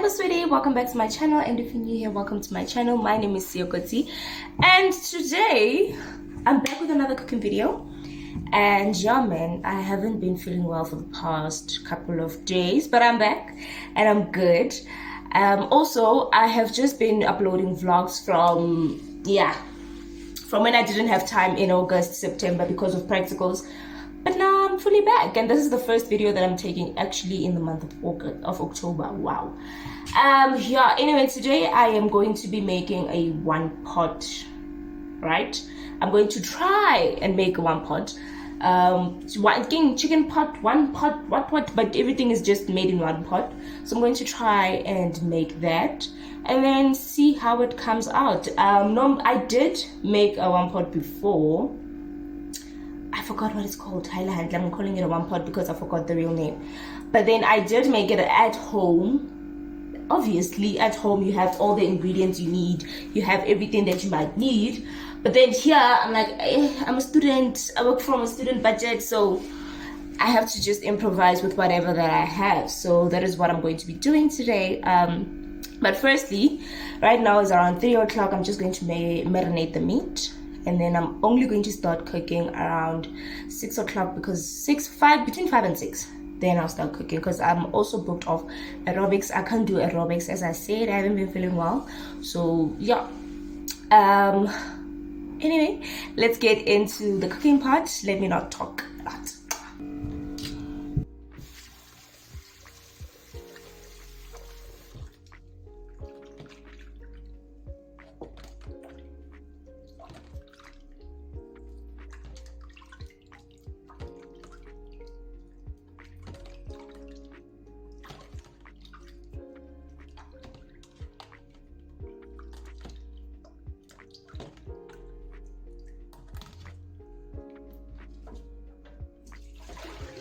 Hi sweetie, welcome back to my channel, and if you're new here, welcome to my channel. My name is Kotsi, and today I'm back with another cooking video. And yeah man, I haven't been feeling well for the past couple of days, but I'm back and I'm good. Also I have just been uploading vlogs from when I didn't have time in August, September because of practicals. But now I'm fully back, and this is the first video that I'm taking actually in the month of October. Wow. Anyway, today I am going to be making a one pot, right? I'm going to try and make a one pot. Chicken pot, one pot, what, but everything is just made in one pot. So I'm going to try and make that and then see how it comes out. I did make a one pot before. I forgot what it's called. I'm calling it a one pot because I forgot the real name. But then I did make it at home. Obviously, at home you have all the ingredients you need. You have everything that you might need. But then here, I'm like, I'm a student. I work from a student budget, so I have to just improvise with whatever that I have. So that is what I'm going to be doing today. But firstly, right now is around 3 o'clock. I'm just going to marinate the meat. And then I'm only going to start cooking around 6 o'clock because between 5 and 6. Then I'll start cooking because I'm also booked off aerobics. I can't do aerobics, as I said. I haven't been feeling well. So yeah. Anyway, let's get into the cooking part. Let me not talk a lot.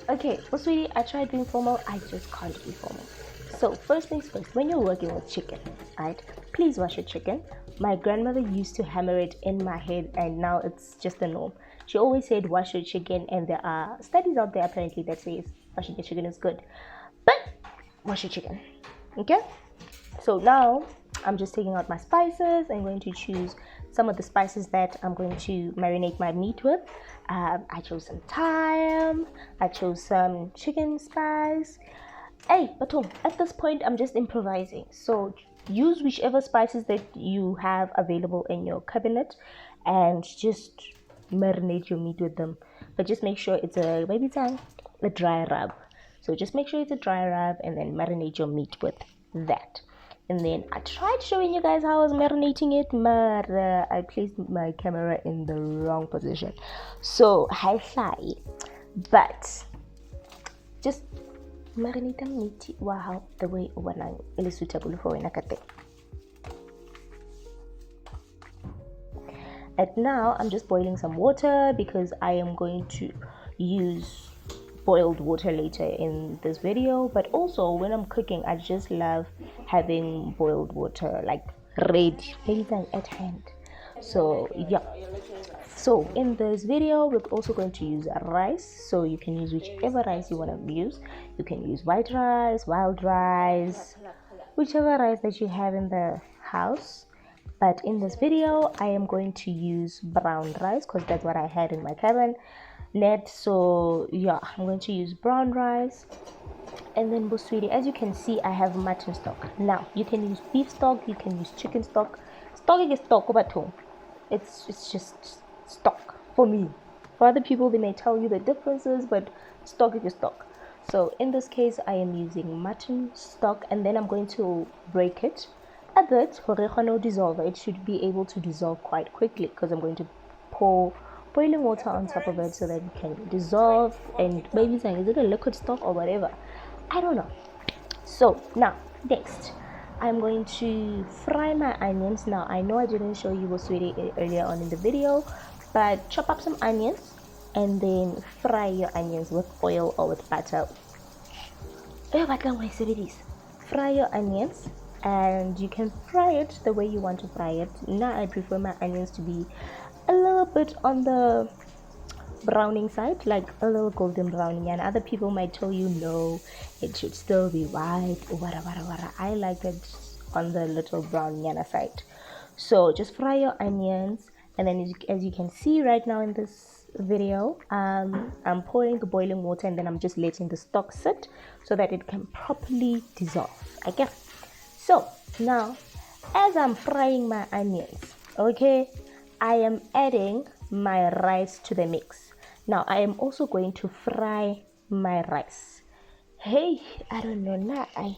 Okay, well sweetie, I tried being formal. I just can't be formal. So first things first, when you're working with chicken, right, please wash your chicken. My grandmother used to hammer it in my head, and now it's just a norm. She always said wash your chicken, and there are studies out there apparently that says washing your chicken is good. But wash your chicken, okay? So now I'm just taking out my spices. I'm going to choose some of the spices that I'm going to marinate my meat with. I chose some thyme. I chose some chicken spice. Hey, but at this point, I'm just improvising. So use whichever spices that you have available in your cabinet and just marinate your meat with them. But just make sure it's a dry rub. So just make sure it's a dry rub and then marinate your meat with that. And then I tried showing you guys how I was marinating it, but I placed my camera in the wrong position. So hi, but just marinate meat. Wow, the way it is suitable for nakate. And now I'm just boiling some water because I am going to use boiled water later in this video. But also when I'm cooking, I just love having boiled water like ready at hand. So yeah, so in this video we're also going to use rice. So you can use whichever rice you want to use. You can use white rice, wild rice, whichever rice that you have in the house. But in this video I am going to use brown rice because that's what I had in my cabin net. So yeah, I'm going to use brown rice. And then sweetie, as you can see, I have mutton stock. Now you can use beef stock, you can use chicken stock. Stock is stock but it's just stock for me. For other people they may tell you the differences, but stock is stock. So in this case I am using mutton stock, and then I'm going to break it a bit for dissolve. It should be able to dissolve quite quickly because I'm going to pour boiling water on top of it so that it can dissolve. And maybe saying, is it a liquid stock or whatever? I don't know. So now next I'm going to fry my onions. Now I know I didn't show you sweetie earlier on in the video, but chop up some onions and then fry your onions with oil or with butter. Fry your onions, and you can fry it the way you want to fry it. Now I prefer my onions to be a little bit on the browning side, like a little golden browning, and other people might tell you no, it should still be white or whatever. I like it on the little browning side. So just fry your onions, and then as you can see right now in this video, I'm pouring the boiling water, and then I'm just letting the stock sit so that it can properly dissolve. Okay, so now as I'm frying my onions, okay, I am adding my rice to the mix. Now I am also going to fry my rice. Hey, I don't know now, I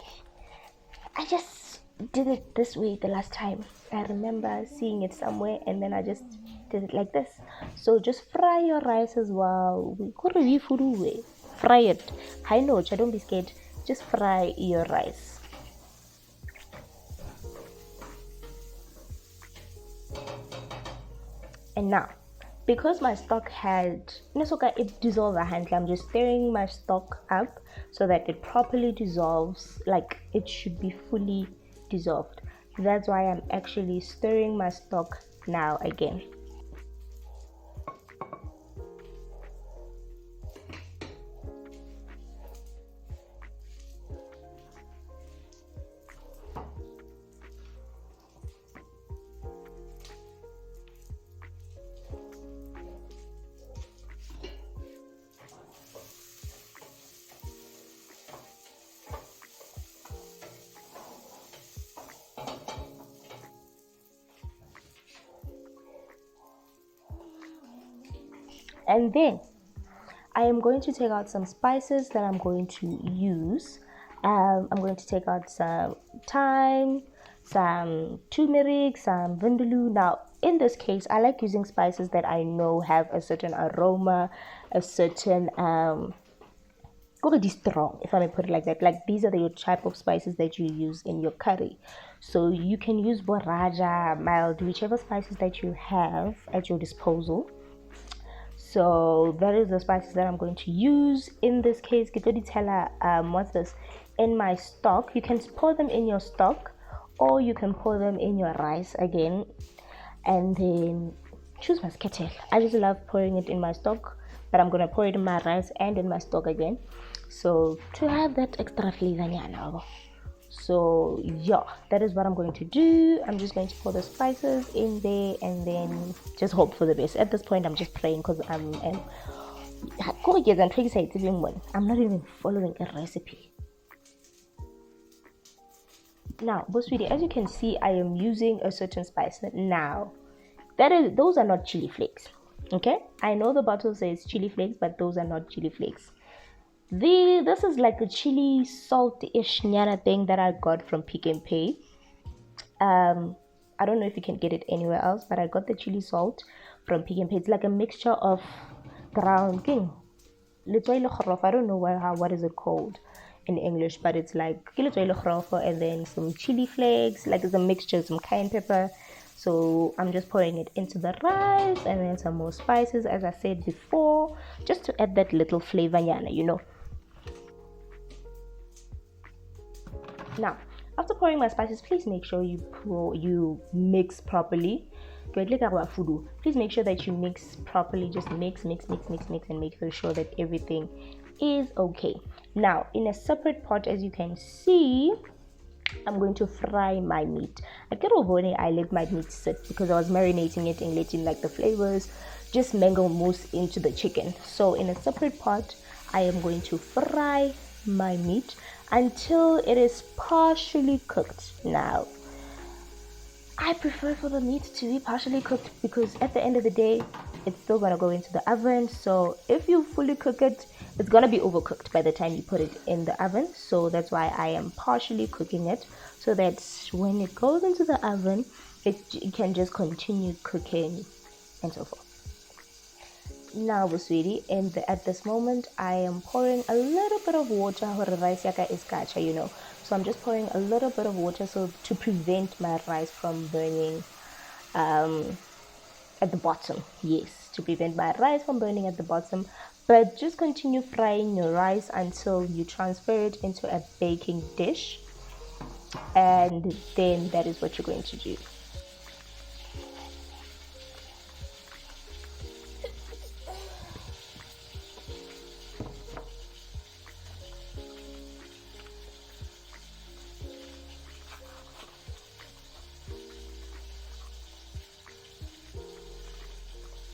just did it this way the last time. I remember seeing it somewhere, and then I just did it like this. So just fry your rice as well. Fry it. I know, don't be scared. Just fry your rice. And now, because my stock had it dissolved, I'm just stirring my stock up so that it properly dissolves, like it should be fully dissolved. That's why I'm actually stirring my stock now again. And then I am going to take out some spices that I'm going to use. I'm going to take out some thyme, some turmeric, some vindaloo. Now, in this case, I like using spices that I know have a certain aroma, a certain strong, if I may put it like that. Like these are the type of spices that you use in your curry. So you can use boraja, mild, whichever spices that you have at your disposal. So that is the spices that I'm going to use in this case. What's this? In my stock, you can pour them in your stock, or you can pour them in your rice again, and then choose my kettle. I just love pouring it in my stock, but I'm gonna pour it in my rice and in my stock again, so to have that extra flavor. So yeah, that is what I'm going to do. I'm just going to pour the spices in there and then just hope for the best. At this point, I'm just praying because I'm not even following a recipe. Now, sweetie, as you can see, I am using a certain spice. Now, those are not chili flakes. Okay, I know the bottle says chili flakes, but those are not chili flakes. This is like a chili salt-ish thing that I got from Pick and Pay. I don't know if you can get it anywhere else, but I got the chili salt from Pick and Pay. It's like a mixture of ground king. I don't know what is it called in English, but it's like and then some chili flakes, like it's a mixture, some cayenne pepper. So I'm just pouring it into the rice, and then some more spices, as I said before, just to add that little flavor, Now, after pouring my spices, please make sure you mix properly. Please make sure that you mix properly. Just mix, and make sure that everything is okay. Now, in a separate pot, as you can see, I'm going to fry my meat. I let my meat sit because I was marinating it and letting like the flavors just mango mousse into the chicken. So in a separate pot, I am going to fry my meat until it is partially cooked. Now, I prefer for the meat to be partially cooked because at the end of the day, it's still gonna go into the oven. So if you fully cook it, it's gonna be overcooked by the time you put it in the oven. So that's why I am partially cooking it, so that when it goes into the oven, it can just continue cooking and so forth. Now, sweetie, at this moment, I am pouring a little bit of water. Rice yaka is kacha, So I'm just pouring a little bit of water so to prevent my rice from burning at the bottom. Yes, to prevent my rice from burning at the bottom. But just continue frying your rice until you transfer it into a baking dish. And then that is what you're going to do.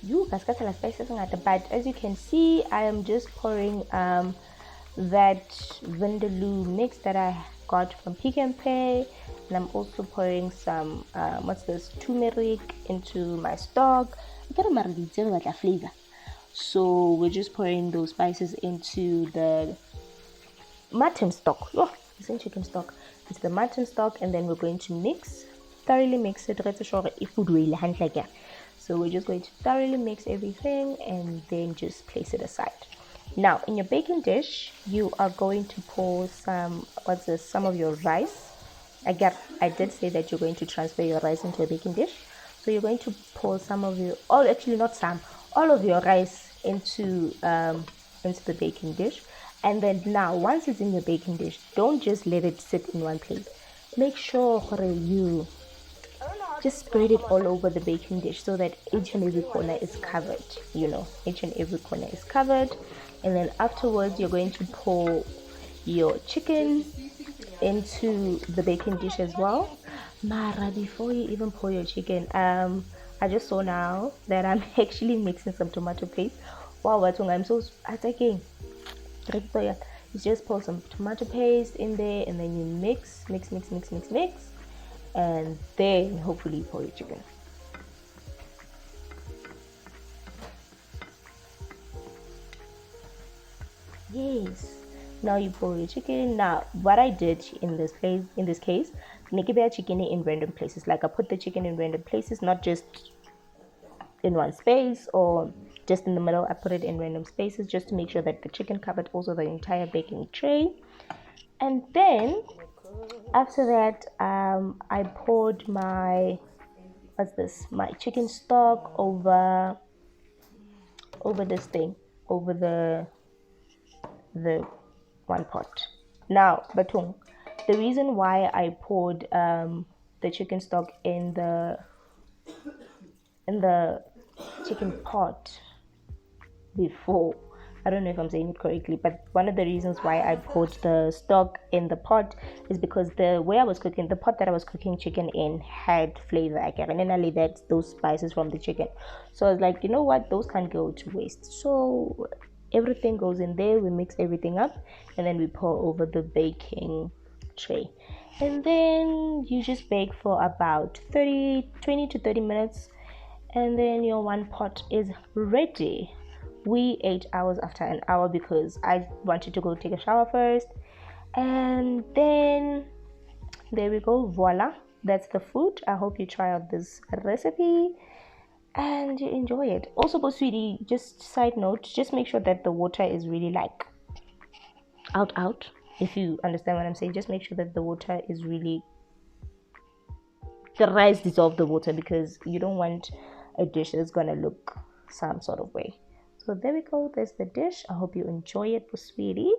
you guys got the spices, but as you can see, I am just pouring that vindaloo mix that I got from Pick and Pay, and I'm also pouring some what's this, turmeric into my stock. I got a flavor, so we're just pouring those spices into the mutton stock. Oh, it's in chicken stock. It's the mutton stock, and then we're going to thoroughly mix it. So we're just going to thoroughly mix everything and then just place it aside. Now, in your baking dish, you are going to pour some of your rice. I did say that you're going to transfer your rice into a baking dish. So you're going to pour some of your, all of your rice into the baking dish. And then now, once it's in your baking dish, don't just let it sit in one place. Make sure you just spread it all over the baking dish so that each and every corner is covered. Each and every corner is covered. And then afterwards, you're going to pour your chicken into the baking dish as well. Mara, before you even pour your chicken, I just saw now that I'm actually mixing some tomato paste. Wow, I'm so attacking. You just pour some tomato paste in there, and then you mix, and then hopefully pour your chicken. Yes. Now you pour your chicken. Now, what I did in this case, make chicken in random places. Like I put the chicken in random places, not just in one space or just in the middle. I put it in random spaces just to make sure that the chicken covered also the entire baking tray. And then after that, I poured my chicken stock over this thing, over the one pot. Now, Batung, the reason why I poured the chicken stock in the chicken pot before, I don't know if I'm saying it correctly, but one of the reasons why I poured the stock in the pot is because the way I was cooking, the pot that I was cooking chicken in had flavor. And then I leave those spices from the chicken. So I was like, you know what, those can't go to waste. So everything goes in there, we mix everything up, and then we pour over the baking tray. And then you just bake for about 20 to 30 minutes, and then your one pot is ready. We ate ours after an hour because I wanted to go take a shower first. And then there we go, voila, that's the food. I hope you try out this recipe and you enjoy it. Also, sweetie, just side note, just make sure that the water is really like out, if you understand what I'm saying. Just make sure that the water is really, the rice dissolve the water, because you don't want a dish that's gonna look some sort of way. So there we go, there's the dish. I hope you enjoy it, sweetie.